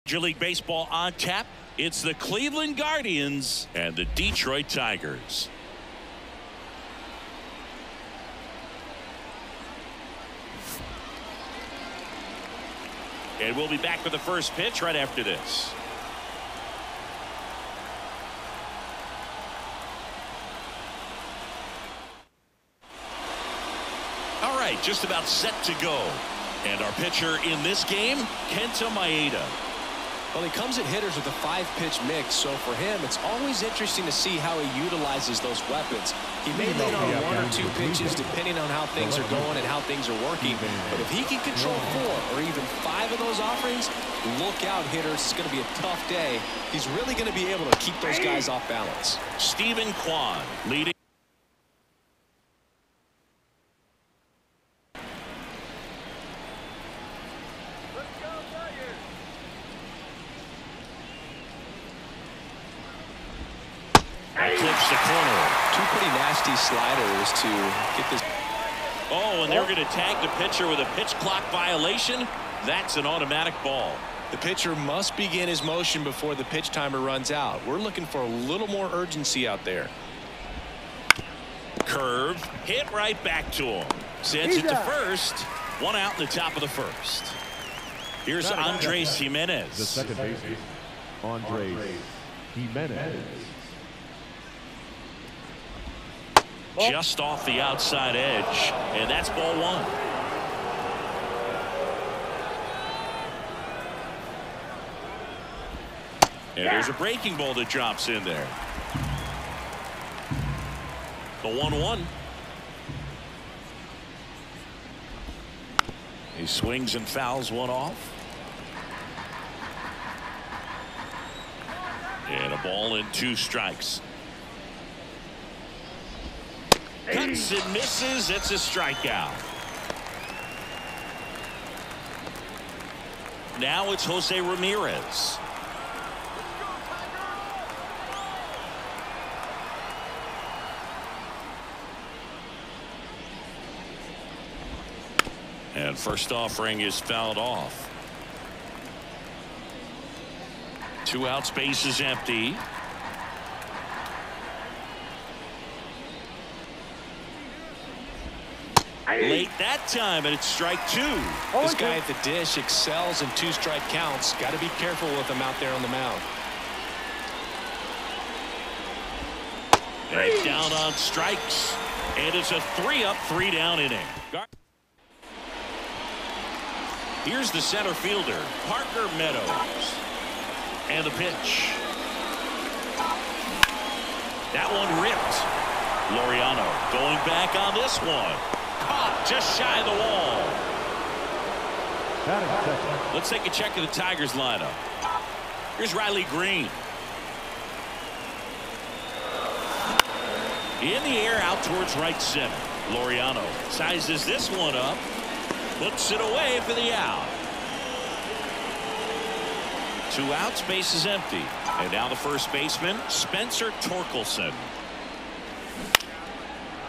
Major League Baseball on tap. It's the Cleveland Guardians and the Detroit Tigers. And we'll be back with the first pitch right after this. All right, just about set to go. And our pitcher in this game, Kenta Maeda. Well, he comes at hitters with a 5-pitch mix, so for him, it's always interesting to see how he utilizes those weapons. He may lean on 1 or 2 pitches depending on how things are going and how things are working. But if he can control 4 or even 5 of those offerings, look out, hitters. It's going to be a tough day. He's really going to be able to keep those guys off balance. Stephen Kwan leading. Clips the corner. 2 pretty nasty sliders to get this. Oh, and they're going to tag the pitcher with a pitch clock violation. That's an automatic ball. The pitcher must begin his motion before the pitch timer runs out. We're looking for a little more urgency out there. Curve hit right back to him. Sends it to first. 1 out in the top of the first. Here's Andres Jimenez. The second baseman, Andres Jimenez. Just off the outside edge, and that's ball 1. And there's a breaking ball that drops in there. The 1-1. He swings and fouls one off. And a ball and 2 strikes. Cuts and misses. It's a strikeout. Now it's Jose Ramirez. And first offering is fouled off. 2 outs, base is empty. Late that time, and it's strike 2. This guy at the dish excels in 2-strike counts. Got to be careful with him out there on the mound. And down on strikes, and it's a 3-up, 3-down inning. Here's the center fielder, Parker Meadows, and the pitch. That one ripped. Laureano going back on this one. Caught just shy of the wall. Let's take a check of the Tigers lineup. Here's Riley Green. In the air out towards right center. Laureano sizes this one up. Puts it away for the out. 2 outs, base is empty. And now the first baseman, Spencer Torkelson.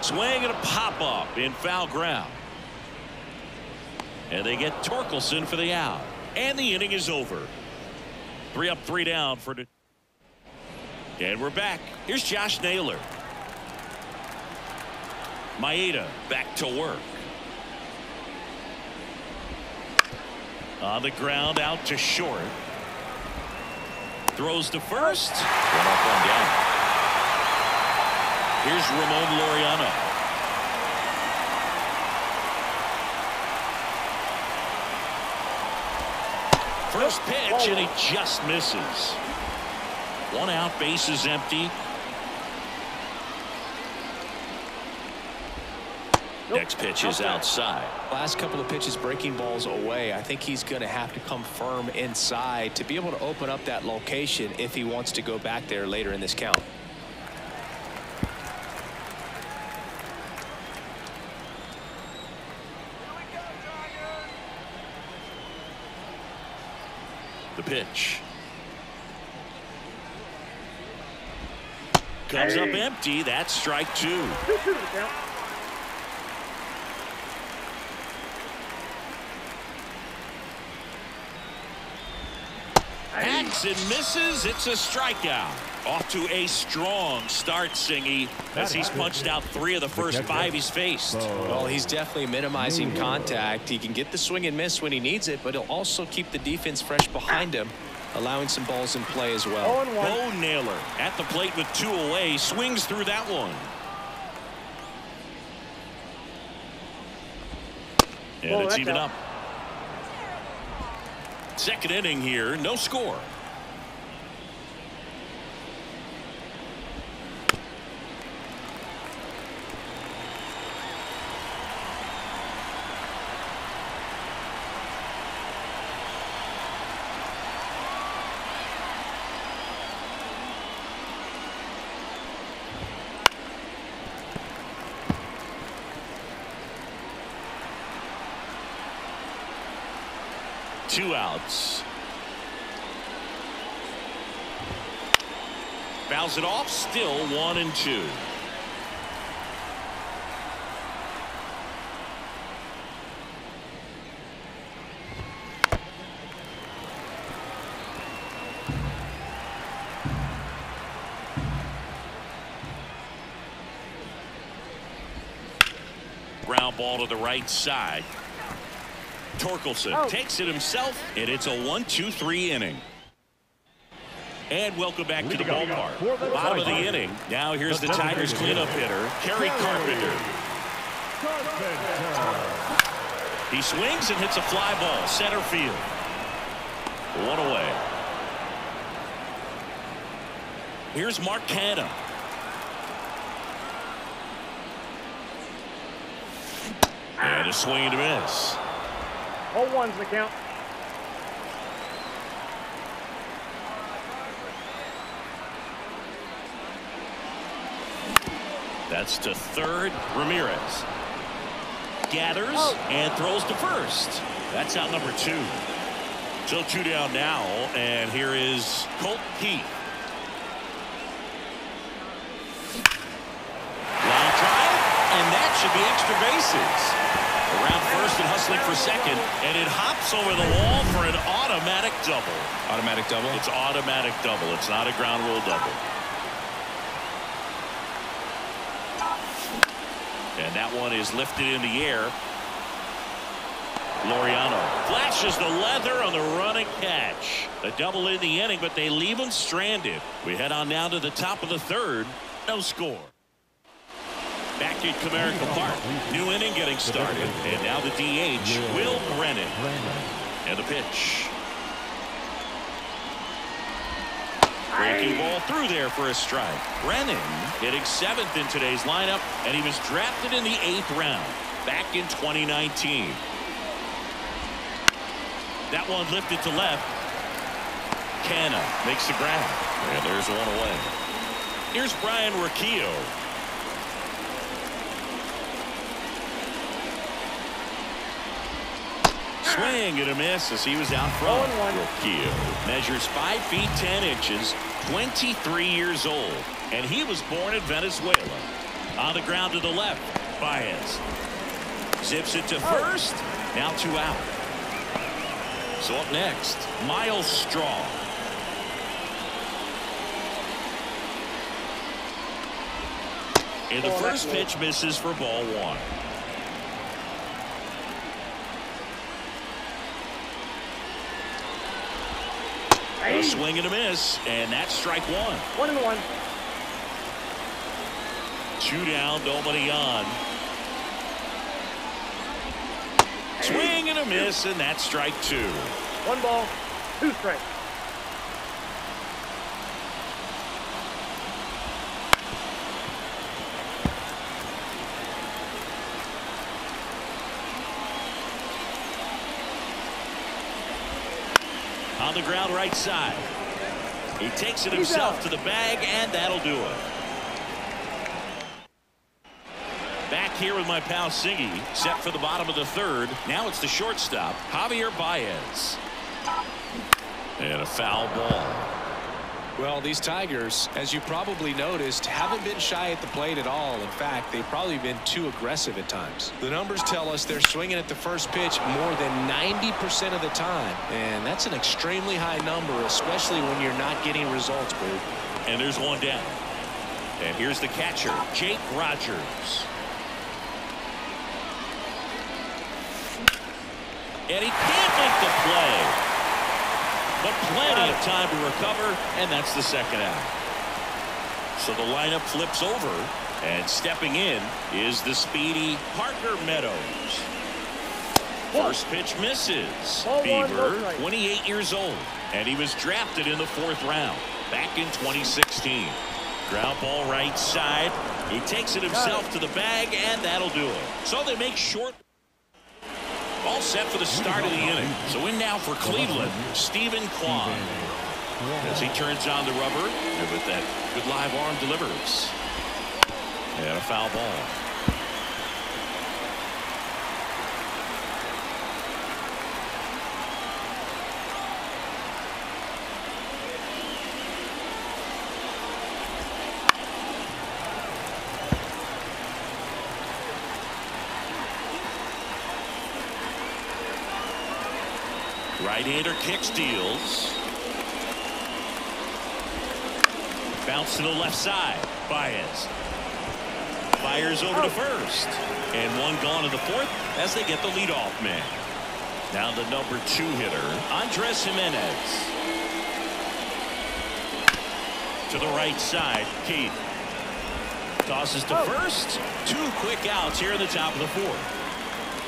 Swing and a pop-up in foul ground. And they get Torkelson for the out. And the inning is over. 3 up, 3 down for the. And we're back. Here's Josh Naylor. Maeda back to work. On the ground, out to short. Throws to first. 1 up, 1 down. Here's Ramon Laureano. First pitch, and he just misses. 1 out, base is empty. Next pitch is outside. Last couple of pitches breaking balls away. I think he's going to have to come firm inside to be able to open up that location if he wants to go back there later in this count. The pitch. Comes up empty. That's strike 2. Hacks and misses. It's a strikeout. Off to a strong start, Singy, as he's punched out 3 of the first 5 he's faced. Well, he's definitely minimizing contact. He can get the swing and miss when he needs it, but he'll also keep the defense fresh behind him, allowing some balls in play as well. Bo Naylor at the plate with 2 away, swings through that one. And it's even up. Second inning here, no score. Two outs. Fouls it off, still 1-2. Ground ball to the right side. Torkelson takes it himself, and it's a 1-2-3 inning. And welcome back to the ballpark. Bottom of the inning. Now here's the Tigers cleanup hitter, Kerry Carpenter. He swings and hits a fly ball, center field. 1 away. Here's Mark Canha. And a swing and a miss. 0-1's the count. That's to third. Ramirez gathers and throws to first. That's out number 2. So 2 down now, and here is Colt Heath. Line drive, and that should be extra bases. Around first and hustling for second, and it hops over the wall for an automatic double. Automatic double? It's automatic double. It's not a ground rule double. And that one is lifted in the air. Laureano flashes the leather on the running catch. A double in the inning, but they leave him stranded. We head on now to the top of the 3rd. No score. Back at Comerica Park. New inning getting started. And now the DH, Will Brennan. And the pitch. Breaking ball through there for a strike. Brennan hitting 7th in today's lineup, and he was drafted in the 8th round back in 2019. That one lifted to left. Canha makes the grab. And there's 1 away. Here's Brian Rocchio. Swing and a miss as he was out front. Rocchio measures 5 feet 10 inches, 23 years old, and he was born in Venezuela. On the ground to the left, Baez zips it to first. Now 2 out. So up next, Miles Straw. And the first pitch misses for ball 1. A swing and a miss, and that's strike 1. 1-1. 2 down, nobody on. Swing and a miss, and that's strike 2. 1 ball, 2 strikes. On the ground right side. He takes it himself to the bag, and that'll do it. Back here with my pal Singy, set for the bottom of the 3rd. Now it's the shortstop, Javier Baez. And a foul ball. Well, these Tigers, as you probably noticed, haven't been shy at the plate at all. In fact, they've probably been too aggressive at times. The numbers tell us they're swinging at the first pitch more than 90% of the time. And that's an extremely high number, especially when you're not getting results, Boo. And there's one down. And here's the catcher, Jake Rogers. And he can't make the play. But plenty of time to recover, and that's the second out. So the lineup flips over, and stepping in is the speedy Parker Meadows. First pitch misses. Bieber, 28 years old, and he was drafted in the 4th round back in 2016. Ground ball right side. He takes it himself to the bag, and that'll do it. So they make short. All set for the start of the inning. So in now for Cleveland, Stephen Kwan. As he turns on the rubber, and with that good live arm delivers. And a foul ball. Right-hander kick steals. Bounce to the left side. Baez fires over to first. And one gone in the 4th as they get the leadoff man. Now the number 2 hitter, Andres Jimenez. To the right side, Keith. Tosses to first. 2 quick outs here in the top of the 4th.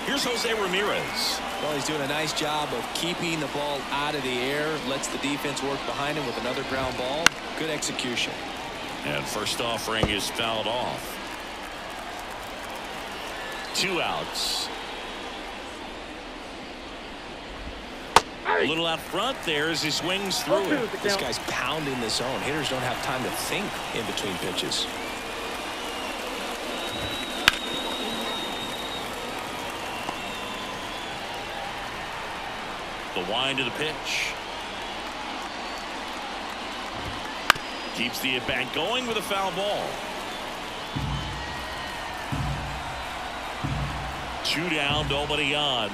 Here's Jose Ramirez. Well, he's doing a nice job of keeping the ball out of the air. Lets the defense work behind him with another ground ball. Good execution. And first offering is fouled off. 2 outs. A little out front there as he swings through it. This guy's pounding the zone. Hitters don't have time to think in between pitches. The wind of the pitch. Keeps the at-bat going with a foul ball. 2 down, nobody on.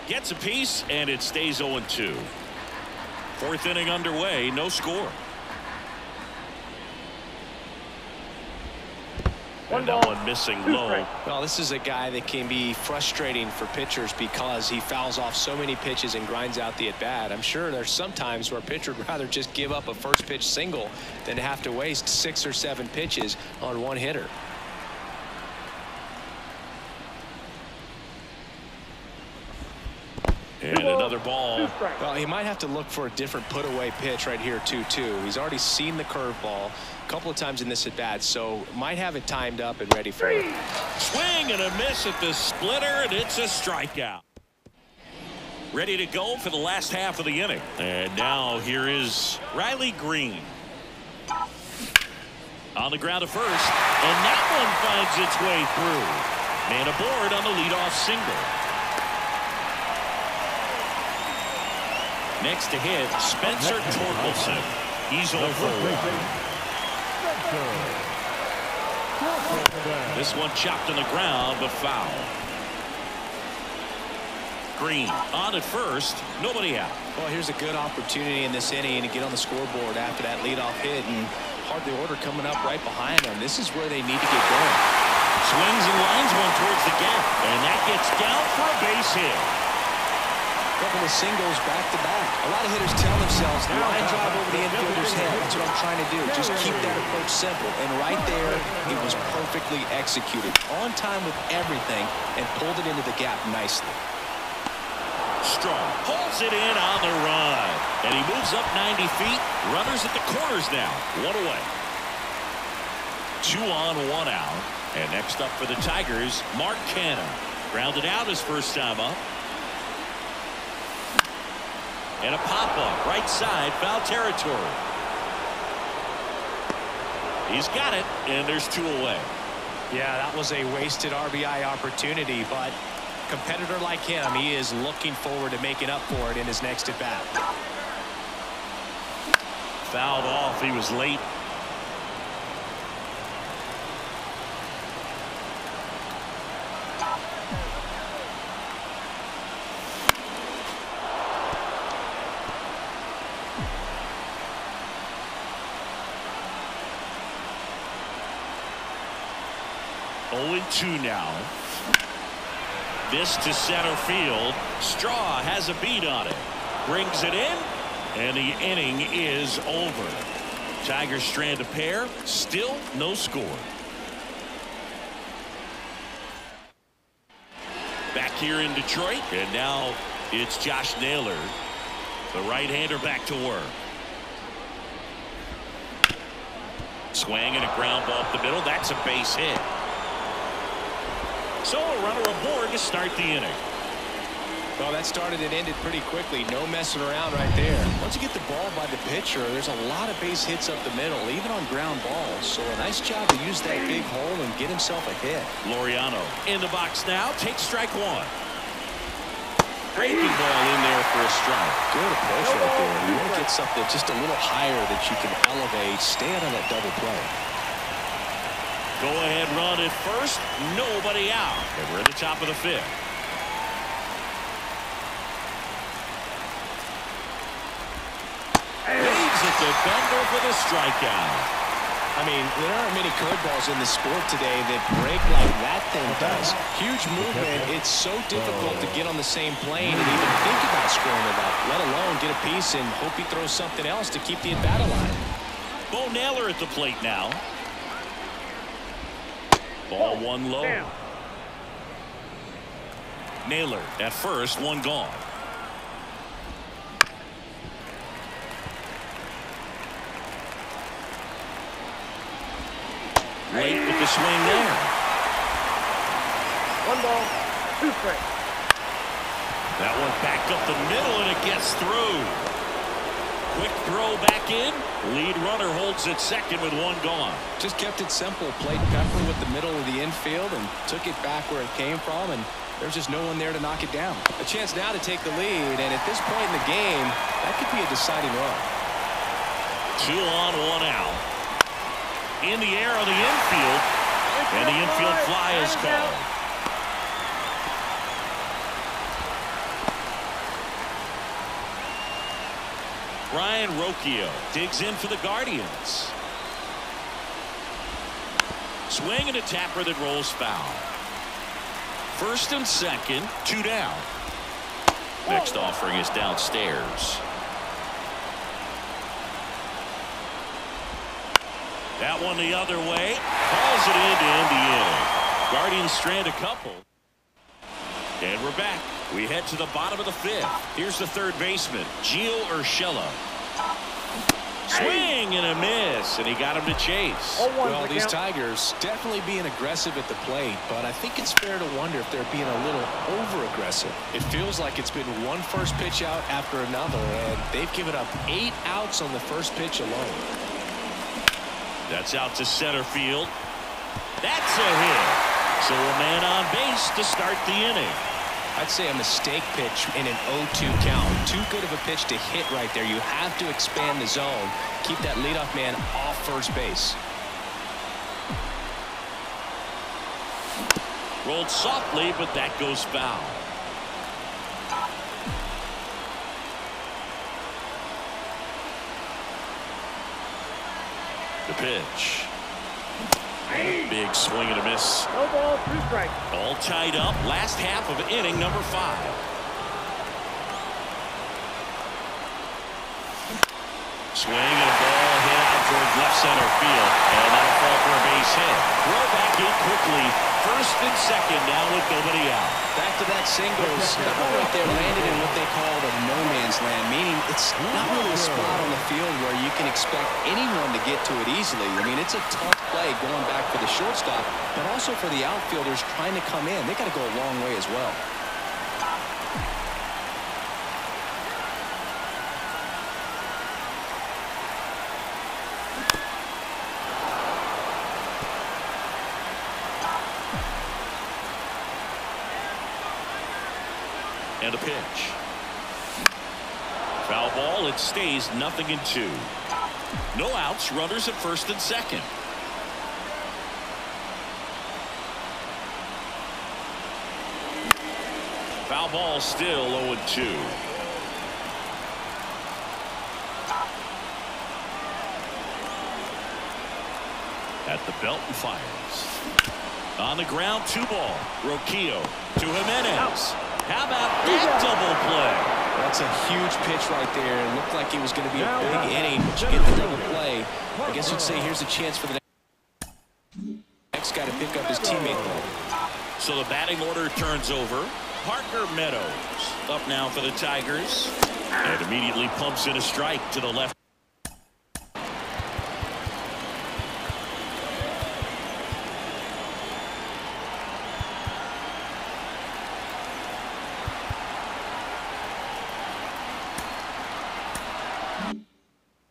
Gets a piece, and it stays 0-2. 4th inning underway, no score. And that one missing low. Well, this is a guy that can be frustrating for pitchers because he fouls off so many pitches and grinds out the at-bat. I'm sure there's some times where a pitcher would rather just give up a first pitch single than to have to waste 6 or 7 pitches on one hitter. And another ball. Well, he might have to look for a different put-away pitch right here, 2-2. He's already seen the curveball a couple of times in this at-bat, so might have it timed up and ready for it. Swing and a miss at the splitter, and it's a strikeout. Ready to go for the last half of the inning. And now here is Riley Green. On the ground to first, and that one finds its way through. Man aboard on the leadoff single. Next to hit, Spencer Torkelson. He's over. This one chopped on the ground, but foul. Green on at first, nobody out. Well, here's a good opportunity in this inning to get on the scoreboard after that leadoff hit, and hardly order coming up right behind them. This is where they need to get going. Swings and lines one towards the gap, and that gets down for a base hit. Couple of singles back to back. A lot of hitters tell themselves line drive over the infielder's head. That's what I'm trying to do. Just keep that approach simple. And right there, it was perfectly executed. On time with everything and pulled it into the gap nicely. Strong pulls it in on the run. And he moves up 90 feet. Runners at the corners now. 1 away. 2 on, 1 out. And next up for the Tigers, Mark Canha. Grounded out his first time up. And a pop-up, right side, foul territory. He's got it, and there's 2 away. Yeah, that was a wasted RBI opportunity, but a competitor like him, he is looking forward to making up for it in his next at-bat. Fouled off. He was late. Oh, 2 now. This to center field. Straw has a beat on it. Brings it in. And the inning is over. Tigers strand a pair. Still no score. Back here in Detroit. And now it's Josh Naylor. The right-hander back to work. Swing and a ground ball up the middle. That's a base hit. So a runner aboard to start the inning. Well, that started and ended pretty quickly. No messing around right there. Once you get the ball by the pitcher, there's a lot of base hits up the middle, even on ground balls. So a nice job to use that big hole and get himself a hit. Laureano in the box now. Takes strike 1. Breaking ball in there for a strike. Good approach right there. You want to get something just a little higher that you can elevate. Stay out on that double play. Go ahead run at first. Nobody out. And we're at the top of the 5th. Leads at the bender for the strikeout. I mean, there aren't many curveballs in the sport today that break like that thing does. Huge movement. It's so difficult to get on the same plane and even think about scoring it up, let alone get a piece and hope he throws something else to keep the at-bat alive. Bo Naylor at the plate now. Ball 1 low. Down. Naylor at first, 1 gone. Late with the swing there. 1 ball, 2 strikes. That one backed up the middle and it gets through. Quick throw back in. Lead runner holds at second with 1 gone. Just kept it simple. Played Pepper with the middle of the infield and took it back where it came from, and there's just no one there to knock it down. A chance now to take the lead, and at this point in the game, that could be a deciding run. 2 on, 1 out. In the air on the infield, and the infield fly is called. Ryan Rocchio digs in for the Guardians. Swing and a tapper that rolls foul. First and second, 2 down. Next offering is downstairs. That one the other way. Calls it in to end the inning. Guardians strand a couple. And we're back. We head to the bottom of the 5th. Here's the third baseman, Gio Urshela. Swing and a miss, and he got him to chase. Well, these Tigers definitely being aggressive at the plate, but I think it's fair to wonder if they're being a little over-aggressive. It feels like it's been one first pitch out after another, and they've given up 8 outs on the first pitch alone. That's out to center field. That's a hit. So a man on base to start the inning. I'd say a mistake pitch in an 0-2 count. Too good of a pitch to hit right there. You have to expand the zone. Keep that leadoff man off first base. Rolled softly, but that goes foul. The pitch. Big swing and a miss. No ball, 2 strikes. All tied up. Last half of inning number 5. Swing and a ball hit out towards left center field. And that'll fall for a base hit. Throw back in quickly. First and second now with nobody out. Back to that singles. That one right there landed in what they call the no man's land, meaning it's not really a spot on the field where you can expect anyone to get to it easily. I mean, it's a tough play going back for the shortstop, but also for the outfielders trying to come in. They got to go a long way as well. And a pitch. Foul ball. It stays 0-2. No outs, runners at first and second. Foul ball, still 0-2. At the belt and fires. On the ground, 2-ball. Roquillo to Jimenez. How about that double play? That's a huge pitch right there. It looked like it was going to be a big inning, but you get the double play. I guess you'd say here's a chance for the next guy to pick up his teammate. So the batting order turns over. Parker Meadows up now for the Tigers. And immediately pumps in a strike to the left.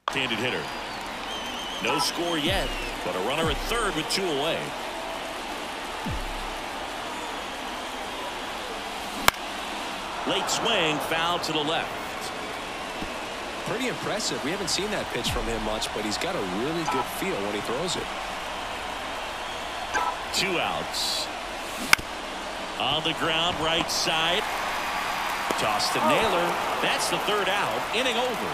Handed hitter. No score yet, but a runner at third with 2 away. Late swing, foul to the left. Pretty impressive. We haven't seen that pitch from him much, but he's got a really good feel when he throws it. 2 outs. On the ground, right side. Toss to Naylor. That's the 3rd out. Inning over.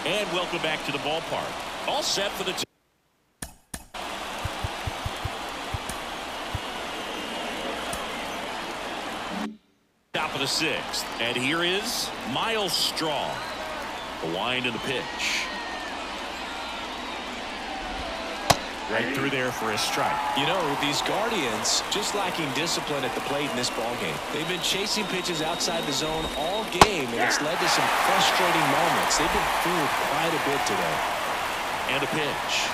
And welcome back to the ballpark. All set for the top of the 6th. And here is Miles Straw. The wind of the pitch. Right through there for a strike. You know, these Guardians just lacking discipline at the plate in this ballgame. They've been chasing pitches outside the zone all game, and it's led to some frustrating moments. They've been fooled quite a bit today. And a pitch.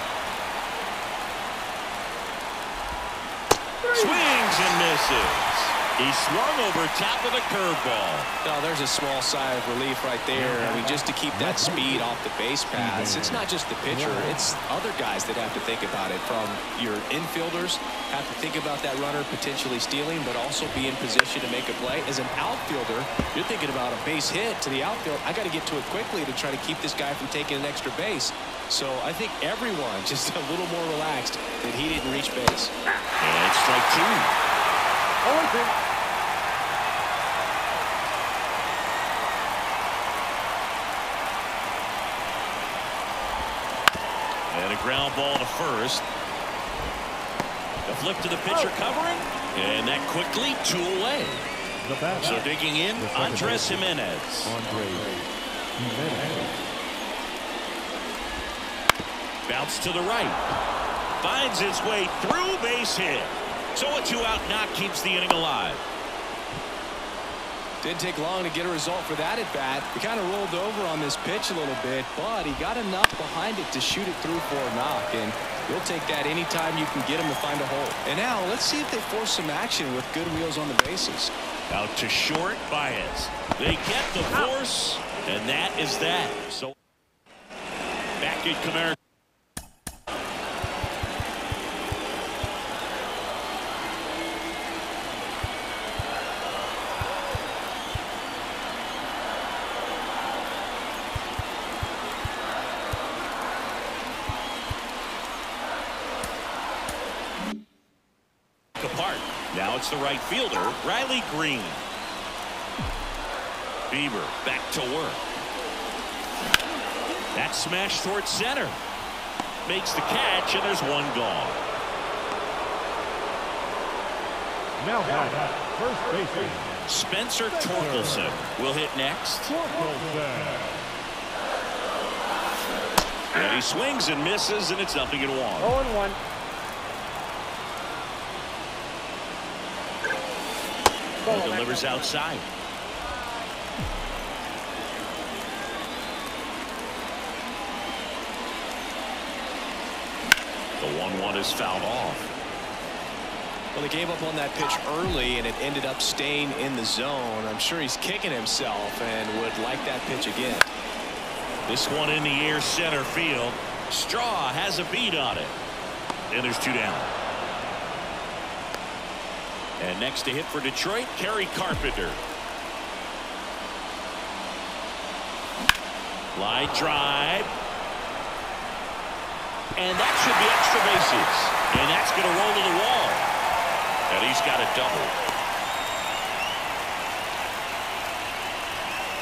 Swings and misses. He swung over top of the curveball. Oh, there's a small sigh of relief right there. I mean, just to keep that speed off the base paths. It's not just the pitcher. It's other guys that have to think about it. From your infielders have to think about that runner potentially stealing, but also be in position to make a play. As an outfielder, you're thinking about a base hit to the outfield. I got to get to it quickly to try to keep this guy from taking an extra base. So I think everyone just a little more relaxed that he didn't reach base. And strike 2. And a ground ball to first. The flip to the pitcher covering. And that quickly 2 away. So digging in, Andres Jimenez. Bounce to the right. Finds its way through, base hit. So a 2-out knock keeps the inning alive. Didn't take long to get a result for that at bat. He kind of rolled over on this pitch a little bit, but he got enough behind it to shoot it through for a knock. And you'll take that anytime you can get him to find a hole. And now let's see if they force some action with good wheels on the bases. Out to short, Baez. They get the force, and that is that. So back in Camaro. Apart. Now it's the right fielder, Riley Green. Bieber back to work. That smash towards center. Makes the catch, and there's one gone. Now back, first baseman Spencer Torkelson will hit next. And he swings and misses, and it's 0-1. 0-1. Delivers outside. The 1-1 is fouled off. Well, they gave up on that pitch early, and it ended up staying in the zone. I'm sure he's kicking himself and would like that pitch again. This one in the air, center field. Straw has a beat on it. And there's 2 down. And next to hit for Detroit, Kerry Carpenter. Line drive. And that should be extra bases. And that's going to roll to the wall. And he's got a double.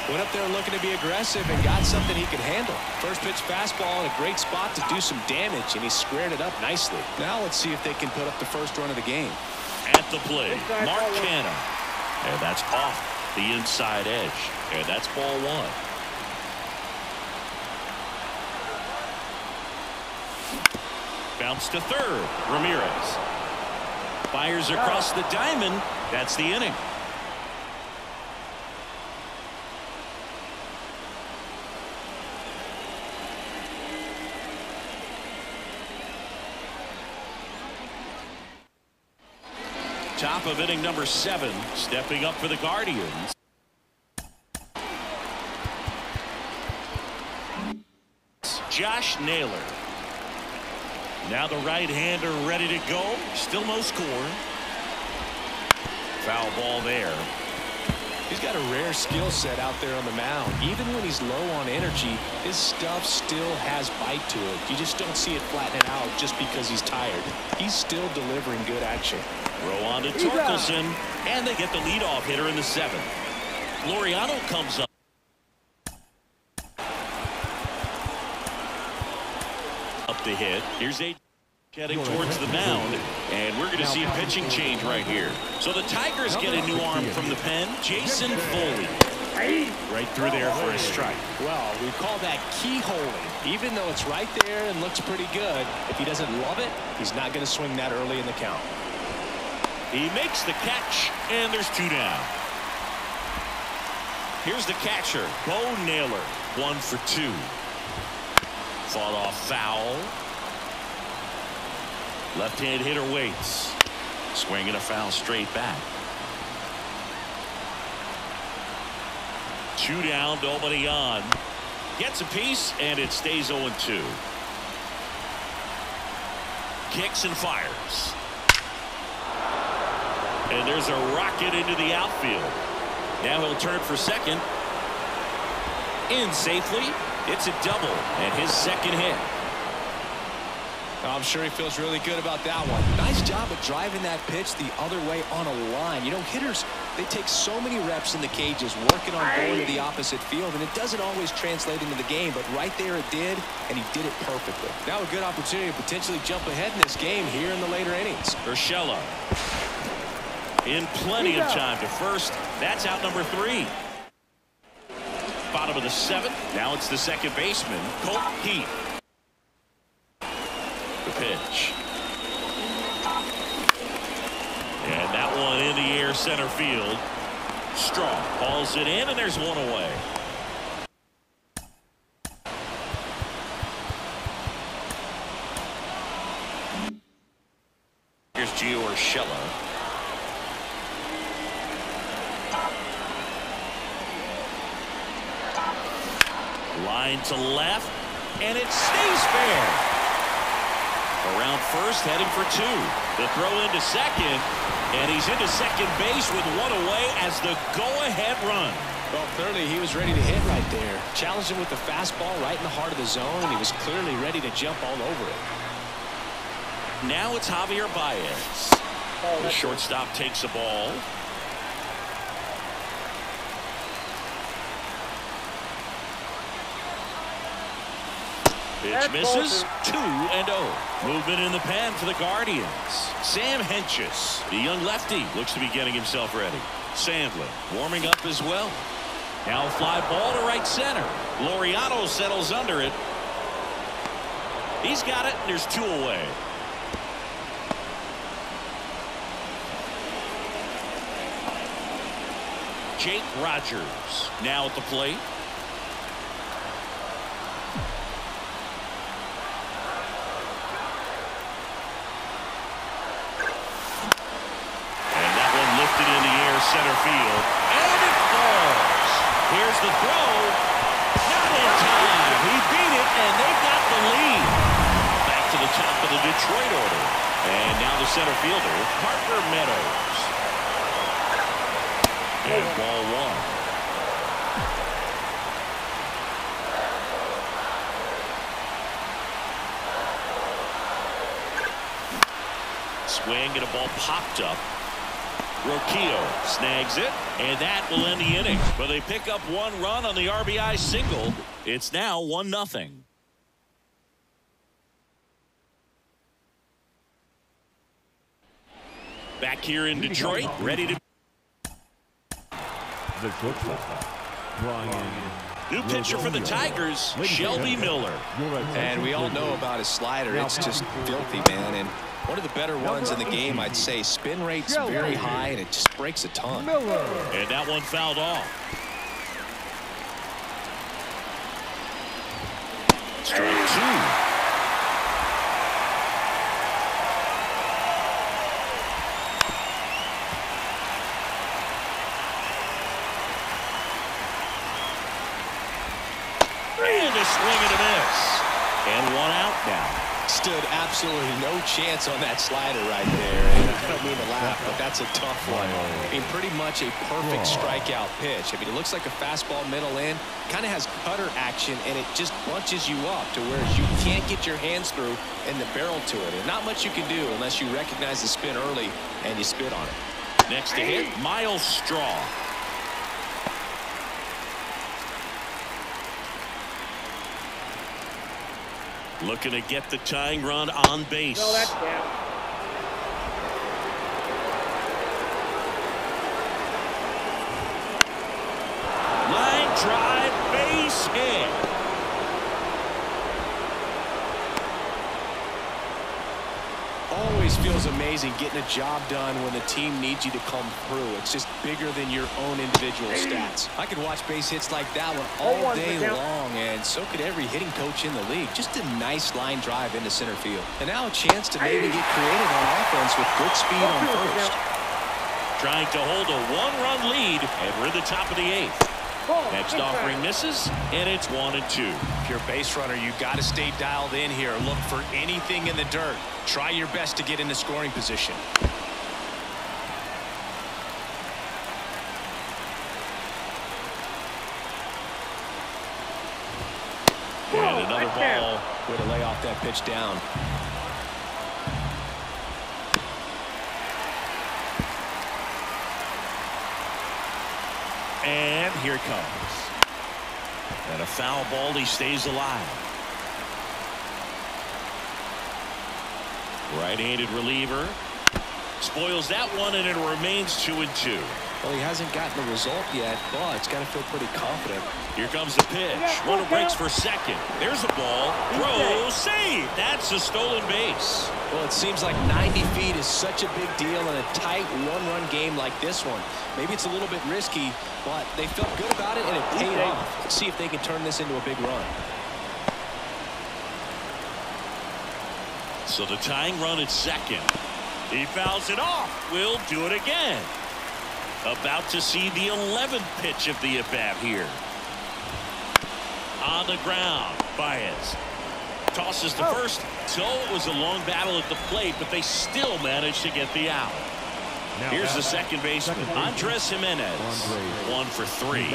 Went up there looking to be aggressive and got something he could handle. First pitch fastball in a great spot to do some damage, and he squared it up nicely. Now let's see if they can put up the first run of the game. At the plate, Mark Canna. And that's off the inside edge. And that's ball one. Bounce to third. Ramirez fires across the diamond. That's the inning. Top of inning number 7, stepping up for the Guardians. Josh Naylor. Now the right-hander ready to go. Still no score. Foul ball there. He's got a rare skill set out there on the mound. Even when he's low on energy, his stuff still has bite to it. You just don't see it flattening out just because he's tired. He's still delivering good action. Throw on to Torkelson, and they get the leadoff hitter in the 7th. Laureano comes up. Up the hit. Here's a heading towards the mound, and we're going to see a pitching change right here. So the Tigers get a new arm from the pen, Jason Foley. Right through there for a strike. Well, we call that keyholing. Even though it's right there and looks pretty good, if he doesn't love it, he's not going to swing that early in the count. He makes the catch, and there's 2 down. Here's the catcher, Bo Naylor, 1 for 2. Fought off foul. Left-hand hitter waits. Swinging a foul straight back. 2 down, nobody on. Gets a piece, and it stays 0-2. Kicks and fires. And there's a rocket into the outfield. Now he'll turn for second. In safely. It's a double and his second hit. I'm sure he feels really good about that one. Nice job of driving that pitch the other way on a line. You know, hitters, they take so many reps in the cages working on going to the opposite field, and it doesn't always translate into the game, but right there it did, and he did it perfectly. Now a good opportunity to potentially jump ahead in this game here in the later innings. Urshela in plenty of time to first. That's out number 3. Bottom of the 7th. Now it's the second baseman, Colt Heath. The pitch. And that one in the air center field. Strong hauls it in, and there's one away. Here's Gio Urshela. Line to left, and it stays fair. Around first, heading for 2. The throw into second, and he's into second base with 1 away as the go-ahead run. Well, clearly he was ready to hit right there. Challenged him with the fastball right in the heart of the zone, and he was clearly ready to jump all over it. Now it's Javier Baez. The shortstop takes a ball. Pitch misses. 2-0. Movement in the pen for the Guardians. Sam Hentges, the young lefty, looks to be getting himself ready. Sandlin warming up as well. Now a fly ball to right center. Laureano settles under it. He's got it, and there's 2 away. Jake Rogers now at the plate. Center field, and it falls. Here's the throw. Not in time. He beat it, and they got the lead. Back to the top of the Detroit order. And now the center fielder, Parker Meadows. And ball 1. Swing and a ball popped up. Rocchio snags it, and that will end the inning. But they pick up one run on the RBI single. It's now 1-0. Back here in Detroit, ready to. The shortstop, Brian. New pitcher for the Tigers, Shelby Miller. And we all know about his slider. It's just filthy, man. And one of the better ones in the game, I'd say. Spin rate's very high, and it just breaks a ton. And that one fouled off. Strike two. And a swing and a miss. And one out now. Stood absolutely no chance on that slider right there. And I don't mean to laugh, but that's a tough one. I mean, pretty much a perfect strikeout pitch. I mean, it looks like a fastball middle in. Kind of has cutter action, and it just bunches you up to where you can't get your hands through and the barrel to it. And not much you can do unless you recognize the spin early and you spit on it. Next to hit, Miles Straw. Looking to get the tying run on base. No, that's down. Line drive, base hit. Always feels amazing getting a job done when the team needs you to come through. It's just bigger than your own individual stats. I could watch base hits like that one all day long, and so could every hitting coach in the league. Just a nice line drive into center field. And now a chance to maybe get creative on offense with good speed on first. Trying to hold a one-run lead, and we're at the top of the eighth. Next offering misses, and it's 1-2. If you're a base runner, you got to stay dialed in here. Look for anything in the dirt. Try your best to get into scoring position. And another ball. Way to lay off that pitch down. And here it comes. And a foul ball. He stays alive. Right-handed reliever. Spoils that one, and it remains 2-2. Well, he hasn't gotten the result yet, but it's got to feel pretty confident. Here comes the pitch. Runner breaks for second. There's a ball. Throw, save. That's a stolen base. Well, it seems like 90 feet is such a big deal in a tight one-run game like this one. Maybe it's a little bit risky, but they felt good about it, and it paid off. Let's see if they can turn this into a big run. So the tying run at second. He fouls it off. We'll do it again. About to see the 11th pitch of the at-bat here. On the ground, Baez tosses to first. So it was a long battle at the plate, but they still managed to get the out. Here's the second baseman, Andres Jimenez. 1 for 3.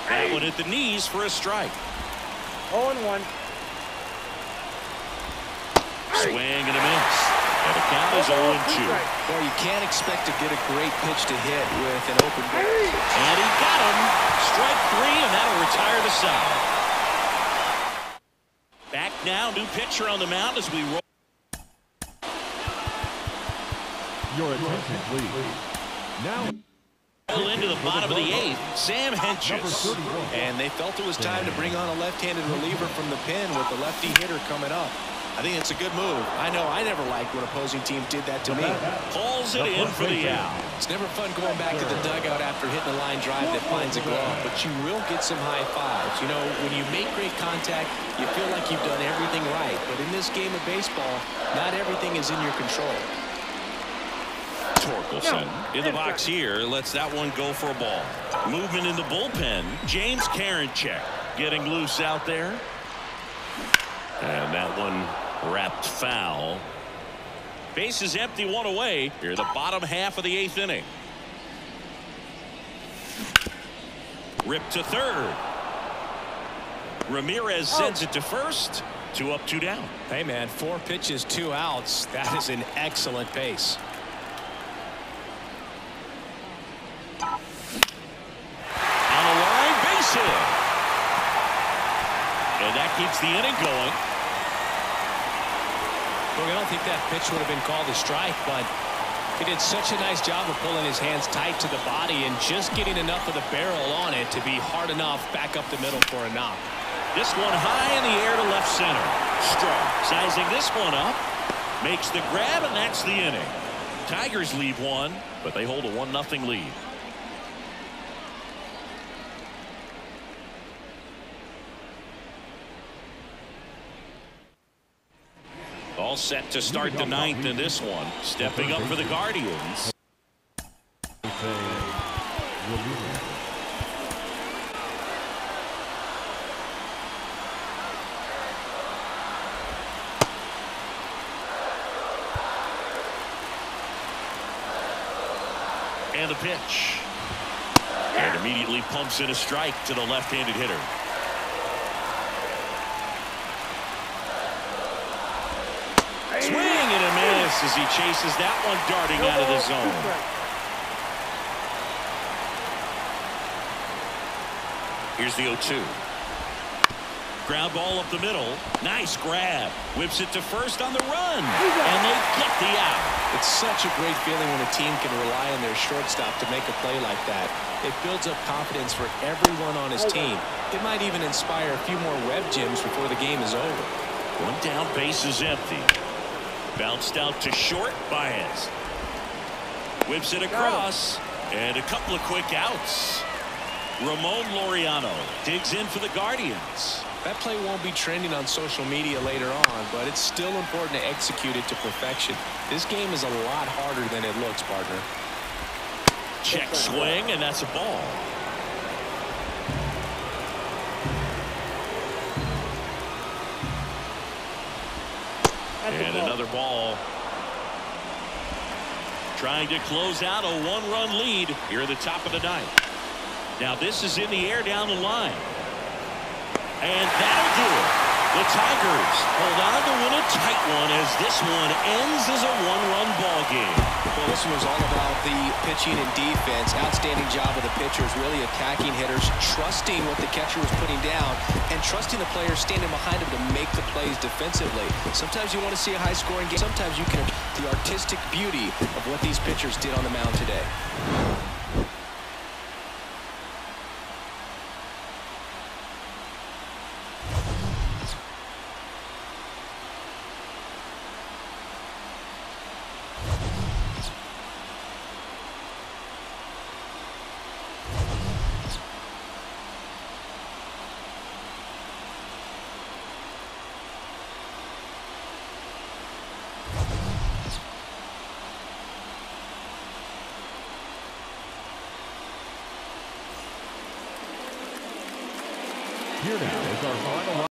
That one at the knees for a strike. 0-1. Swing and a miss. And the count is 0-2. Well, you can't expect to get a great pitch to hit with an open base. And he got him. Strike 3, and that'll retire the side. Back now, new pitcher on the mound as we roll. Your attention, please. Now Into the bottom of the eighth, Sam Hentges. And they felt it was time to bring on a left-handed reliever from the pen with the lefty hitter coming up. I think it's a good move. I know I never liked when opposing teams did that to me. Pulls it in for the out. It's never fun going back to the dugout after hitting a line drive that finds a glove, but you will get some high fives. You know, when you make great contact, you feel like you've done everything right. But in this game of baseball, not everything is in your control. Torkelson in the box here lets that one go for a ball. Movement in the bullpen. James Karinchak getting loose out there. And that one wrapped foul. Base is empty, one away. Here the bottom half of the eighth inning. Ripped to third. Ramirez sends it to first. 2 up, 2 down. Hey, man, 4 pitches, 2 outs. That is an excellent pace. On a line, base hit. And that keeps the inning going. Look, I don't think that pitch would have been called a strike, but he did such a nice job of pulling his hands tight to the body and just getting enough of the barrel on it to be hard enough back up the middle for a knock. This one high in the air to left center. Strong. Sizing this one up. Makes the grab, and that's the inning. Tigers leave 1, but they hold a 1-0 lead. All set to start the 9th in this one. Stepping up for the Guardians. And the pitch. And immediately pumps in a strike to the left-handed hitter. Swing and a miss as he chases that one darting out of the zone. Here's the 0-2. Ground ball up the middle. Nice grab. Whips it to first on the run. And they get the out. It's such a great feeling when a team can rely on their shortstop to make a play like that. It builds up confidence for everyone on his team. It might even inspire a few more rev gyms before the game is over. 1 down, base is empty. Bounced out to short. Baez whips it across, and a couple of quick outs. Ramon Laureano digs in for the Guardians. That play won't be trending on social media later on, but it's still important to execute it to perfection. This game is a lot harder than it looks, partner. Check swing, and that's a ball. And another ball. Trying to close out a 1-run lead here at the top of the 9th. Now this is in the air down the line. And that'll do it. The Tigers hold on to win a tight one as this one ends as a 1-run ball game. Well, this one was all about the pitching and defense. Outstanding job of the pitchers, really attacking hitters, trusting what the catcher was putting down, and trusting the players standing behind him to make the plays defensively. Sometimes you want to see a high-scoring game. Sometimes you can the artistic beauty of what these pitchers did on the mound today. Here now is our final